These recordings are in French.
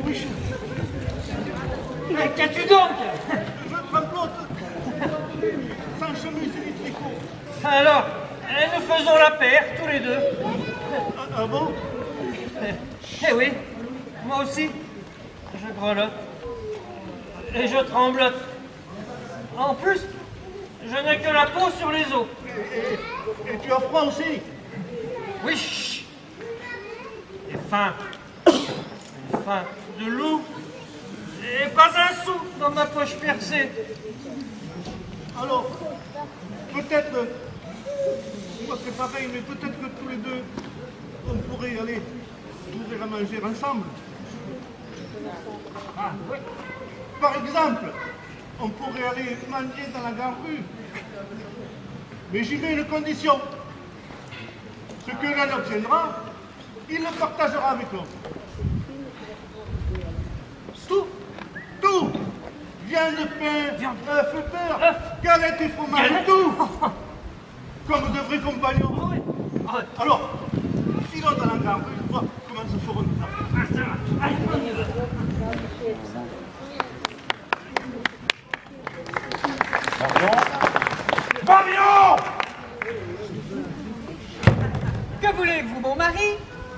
Oui, Mais qu'as-tu donc? je tremblote. Sans chemise ni tricot. Alors, nous faisons la paire, tous les deux. Ah bon? Eh oui, moi aussi, je grelotte. Et je tremblote. En plus, je n'ai que la peau sur les os. Et tu as froid aussi? Oui, chut. Et faim. Faim de loup. Et pas un sou dans ma poche percée. Alors, peut-être, moi c'est pareil, mais peut-être que tous les deux, on pourrait aller trouver à manger ensemble. Ah, oui. Par exemple, on pourrait aller manger dans la grande rue. Mais j'y mets une condition. Ce que l'un obtiendra, il le partagera avec l'autre. Tout. Viande, pain, œufs, beurre, galettes et fromage, tout. Comme de vrais compagnons. Ah oui. Ah oui. Alors, filons dans la grande rue, voir comment se feront nos affaires. Allez, on y va. Marion! Que voulez-vous, mon mari?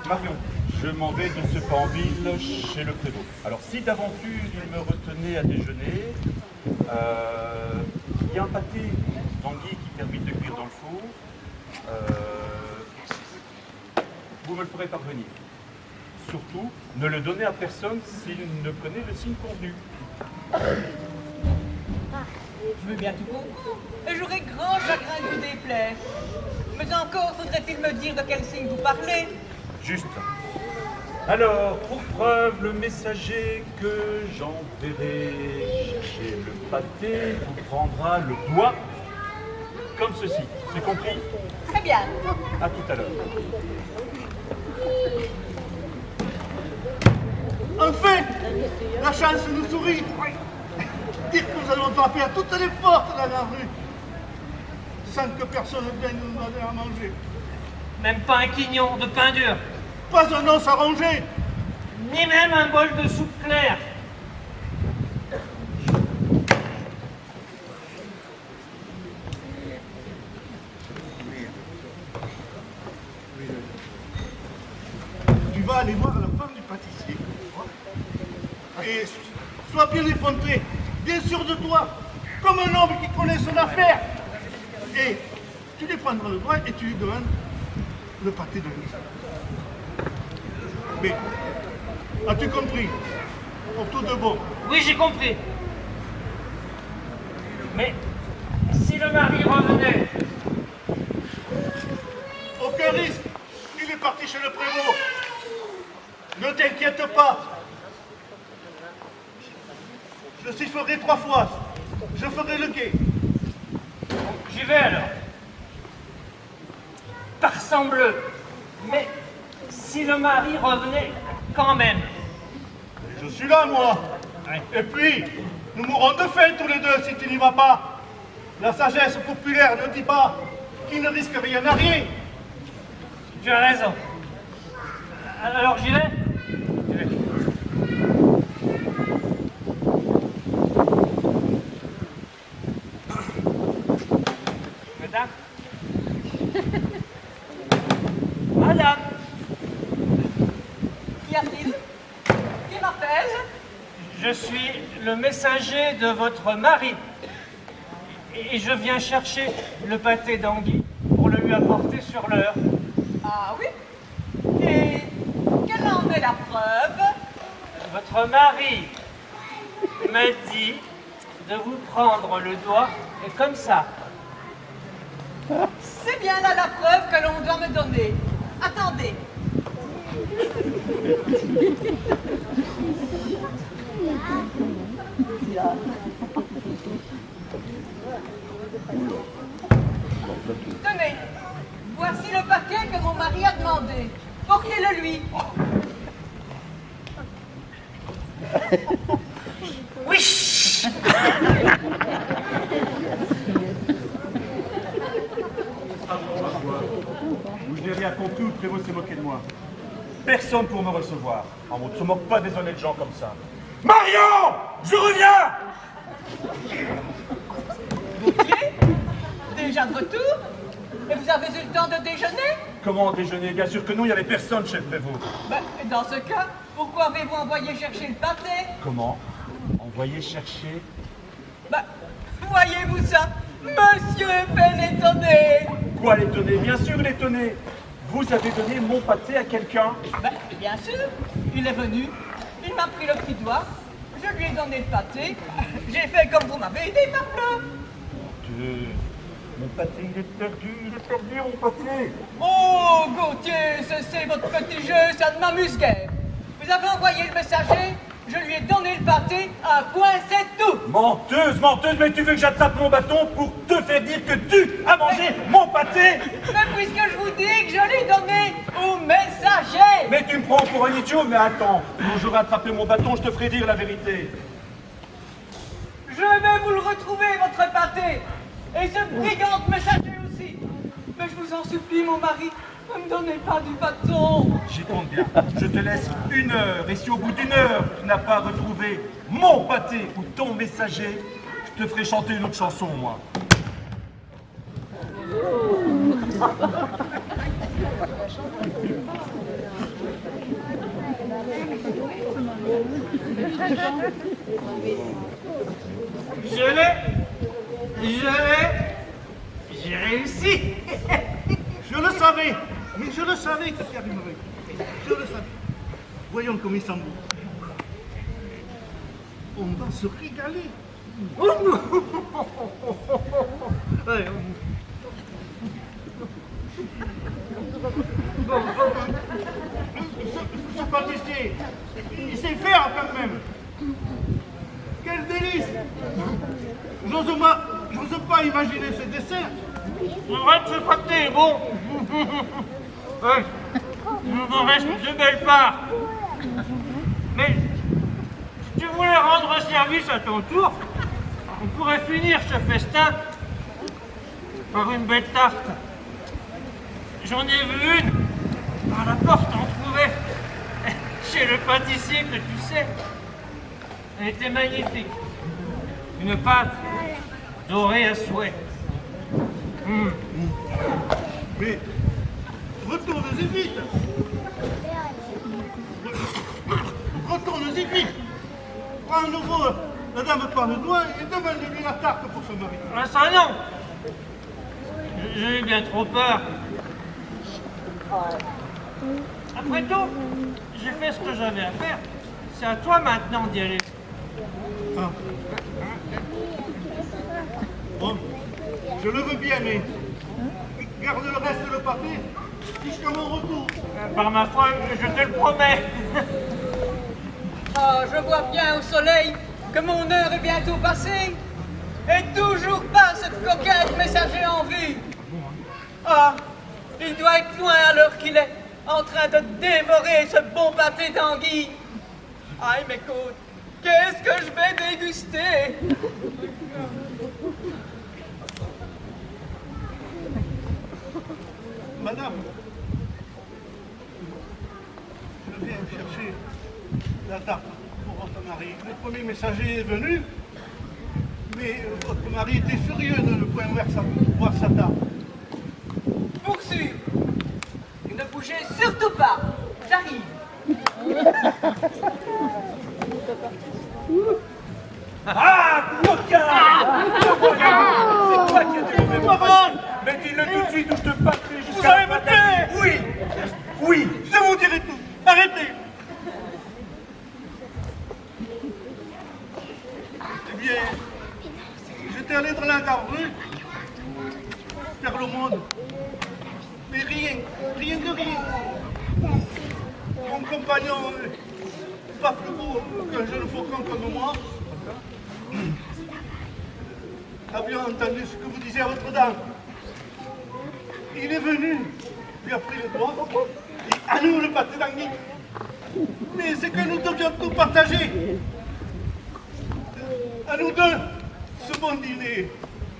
Marion, je m'en vais de ce pas en ville chez le prévôt. Alors, si d'aventure il me retenait à déjeuner, il y a un pâté d'anguille qui termine de cuire dans le four. Vous me le ferez parvenir. Surtout, ne le donnez à personne s'il ne connaît le signe convenu. Je veux bien tout comprendre. Et j'aurais grand chagrin de vous déplaire. Mais encore faudrait-il me dire de quel signe vous parlez. Juste. Alors, pour preuve, le messager que j'enverrai chercher le pâté vous prendra le doigt comme ceci. C'est compris? Très bien. À tout à l'heure. Enfin, la chance nous sourit. Dire que nous allons frapper à toutes les portes de la grande rue, sans que personne vienne nous demander à manger. Même pas un quignon de pain dur, Pas un os à ronger. ni même un bol de soupe claire. Tu vas aller voir la femme du pâtissier. Et sois bien effronté, bien sûr de toi, comme un homme qui connaît son affaire. Et tu lui prendras le doigt et tu lui demandes le pâté de nuit. Mais, as-tu compris? Pour tout de bon. Oui, j'ai compris. Mais si le mari revenait, Aucun risque, il est parti chez le prévôt. Ne t'inquiète pas. Je sifflerai 3 fois. Je ferai le guet. j'y vais alors. Par sang bleu. Mais si le mari revenait quand même. Je suis là, moi. Ouais. Et puis, nous mourrons de faim tous les deux si tu n'y vas pas. La sagesse populaire ne dit pas qu'il ne risque rien à rien. Tu as raison. Alors j'y vais? J'y vais. Madame? Madame? Qu'y a-t-il? Qui m'appelle? Je suis le messager de votre mari. Et je viens chercher le pâté d'anguille pour le lui apporter sur l'heure. Ah oui? Et quelle en est la preuve? Votre mari m'a dit de vous prendre le doigt et comme ça. C'est bien là la preuve que l'on doit me donner. Attendez. Tenez, voici le paquet que mon mari a demandé. Portez-le lui. Oui. Ou je n'ai rien compris ou le prévôt s'est moqué de moi. personne pour me recevoir. En on ne se moque pas des honnêtes gens comme ça. Marion, je reviens. Gauthier, déjà de retour? Et vous avez eu le temps de déjeuner? Comment déjeuner? Bien sûr que non, il n'y avait personne chez le prévôt. Ben, dans ce cas, pourquoi avez-vous envoyé chercher le pâté? Comment? Envoyer chercher? Ben, voyez-vous ça? Monsieur fait l'étonné! Quoi l'étonner? Bien sûr l'étonner. Vous avez donné mon pâté à quelqu'un? Ben, bien sûr, il est venu, il m'a pris le petit doigt, je lui ai donné le pâté, j'ai fait comme vous m'avez aidé, papa. Mon pâté, il est perdu, mon pâté. Oh, Gauthier, c'est votre petit jeu, ça ne m'amuse guère. Vous avez envoyé le messager, je lui ai donné le pâté, un point, c'est tout. Menteuse, menteuse, mais tu veux que j'attrape mon bâton pour te faire dire que tu as mangé mon pâté? Mais puisque je vous dis que je l'ai donné au messager. Mais tu me prends pour un idiot, mais attends, quand j'aurai attrapé mon bâton, je te ferai dire la vérité. Je vais vous le retrouver, votre pâté. Et ce brigand messager aussi. Mais je vous en supplie, mon mari, ne me donnez pas du bâton. J'y compte bien. Je te laisse 1 heure, et si au bout d'1 heure, tu n'as pas retrouvé mon pâté ou ton messager, je te ferai chanter une autre chanson, moi. J'ai réussi. Je le savais, mais je le savais que tu arriverais. Je le savais. Voyons comme il semble. On va se régaler. Allez, ce pâtissier, il sait faire quand même. Quel délice! J'ose pas imaginer ce dessert. C'est vrai que ce pâté est bon. Ouais. Il nous en reste 2 belles parts. Mais si tu voulais rendre service à ton tour, on pourrait finir ce festin par une belle tarte. J'en ai vu une par la porte entrouverte chez le pâtissier que tu sais. Elle était magnifique. Une pâte dorée à souhait. Mais retourne-y vite. Retourne-y vite. Prends à nouveau la dame par le doigt et demande-lui la tarte pour son mari. Ah ça non! J'ai eu bien trop peur. Après tout, j'ai fait ce que j'avais à faire. C'est à toi maintenant d'y aller. Ah. Bon, je le veux bien, mais garde le reste de le papier jusqu'à mon retour. Par ma foi, je te le promets. Ah, je vois bien au soleil que mon heure est bientôt passée. Et toujours pas cette coquette messager en vue. Ah, il doit être loin à l'heure qu'il est, en train de dévorer ce bon pâté d'anguille. Aïe, mes côtes, qu'est-ce que je vais déguster? Madame, je viens chercher la tarte pour votre mari. Le premier messager est venu, mais votre mari était furieux de ne point voir sa tarte. Pour sûr. Ne bougez surtout pas. J'arrive. Ah, coquin! C'est toi qui as trouvé ma balle! Mais dis-le tout de suite ou je te battrai jusqu'à... Vous allez me taire! Oui! Oui! Je vous dirai tout. Arrêtez. Eh bien, j'étais allé dans la rue faire le monde. Mais rien de rien. Mon compagnon, pas plus beau qu'un jeune faucon comme moi, avions entendu ce que vous disiez à votre dame. Il est venu, lui a pris le doigt, et à nous le pâté d'anguille. Mais c'est que nous devions tout partager. À nous deux, ce bon dîner.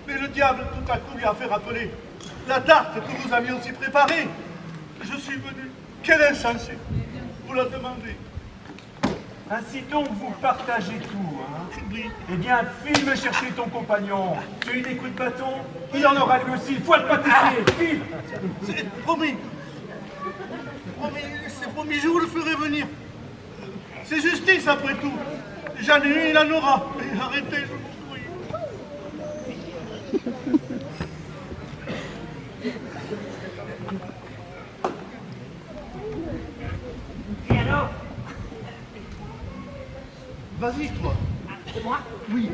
Mais le diable tout à coup lui a fait rappeler la tarte que nous avions aussi préparée. Je suis venu. Quel insensé! vous la demandez. Ainsi donc, vous partagez tout, hein? Oui. Eh bien, file me chercher ton compagnon. Tu as eu des coups de bâton? Il en aura lui aussi. Faut le pâtissier. File. C'est promis. Promis, c'est promis, je vous le ferai venir. C'est justice après tout. J'en ai eu, il en aura. Et arrêtez, je vous prie. Et alors? Vas-y, toi. C'est moi? Oui.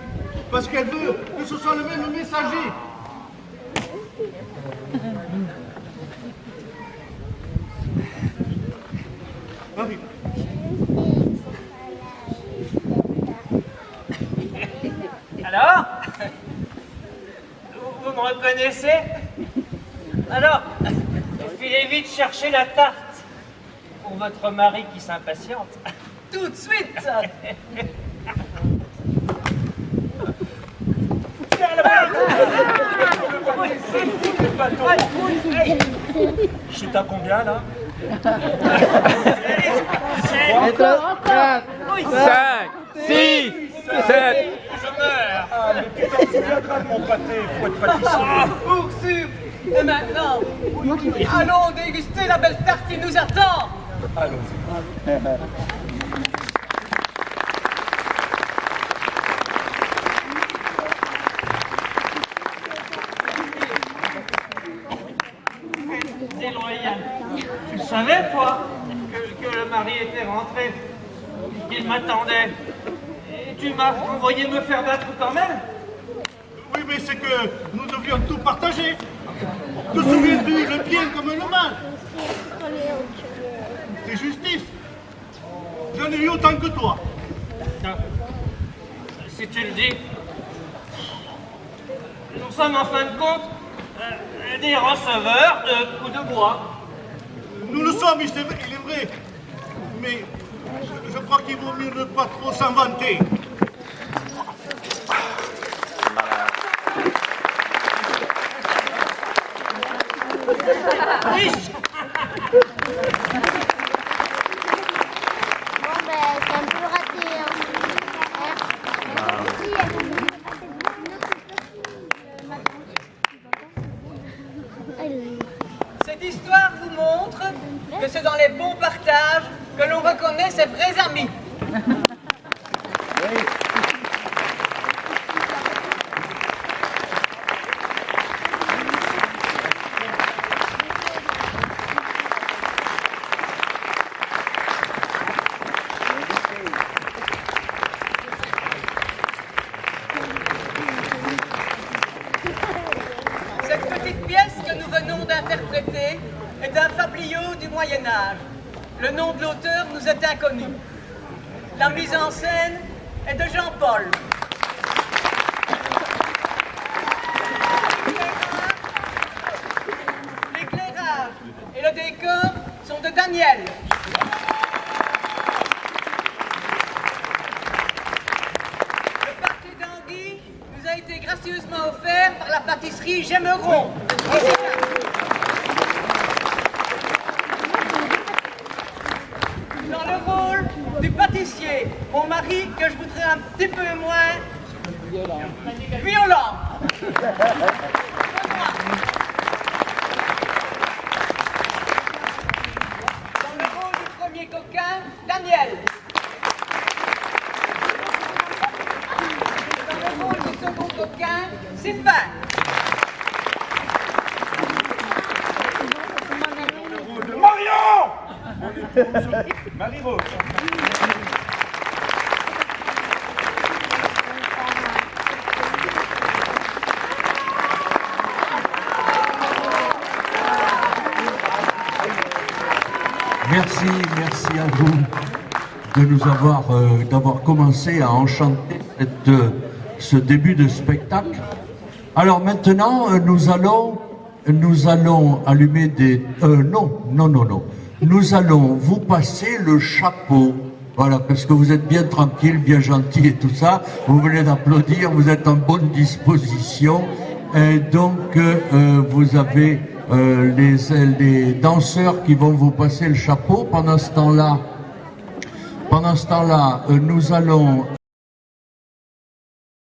Parce qu'elle veut que ce soit le même messager. Marie. Alors? Vous me reconnaissez? Alors, filez vite chercher la tarte pour votre mari qui s'impatiente. Tout de suite. Je suis à combien, là? 5, 6, 7. Je meurs. Ah, mais tu t'en souviendras de mon pâté, faut être pâtissier. Pour sûr. Et maintenant, allons déguster la belle tarte qui nous attend. Allons-y. Déloyal. Tu savais, toi, que le mari était rentré, qu'il m'attendait. Et tu m'as envoyé me faire battre quand même? Oui, mais c'est que nous devions tout partager. Te souviens-tu, le bien comme le mal? C'est justice. J'en ai eu autant que toi. Si tu le dis. Nous sommes en fin de compte des receveurs de coups de bois. Nous le sommes, il est vrai. Mais je crois qu'il vaut mieux ne pas trop s'inventer. Riche. Bon, ben, c'est un peu raté. Cette histoire vous montre que c'est dans les bons partages que l'on reconnaît ses vrais amis. Cette petite pièce que nous venons d'interpréter est un fabliau du Moyen-Âge. Le nom de l'auteur nous est inconnu. La mise en scène est de Jean-Paul. L'éclairage et le décor sont de Daniel. Le parquet d'anguille nous a été gracieusement offert par la pâtisserie Gemmeron. Dans le rôle du pâtissier, mon mari, que je voudrais un petit peu moins violent. Dans le rôle du premier coquin, Daniel. Dans le rôle du second coquin, Sylvain. Marion! Marie-Rose. Merci à vous de nous avoir d'avoir commencé à enchanter ce début de spectacle. Alors maintenant, nous allons allumer des... non. Nous allons vous passer le chapeau. Voilà, parce que vous êtes bien tranquille, bien gentil et tout ça. Vous venez d'applaudir, vous êtes en bonne disposition. Et donc, vous avez les danseurs qui vont vous passer le chapeau. Pendant ce temps-là, Pendant ce temps-là, nous allons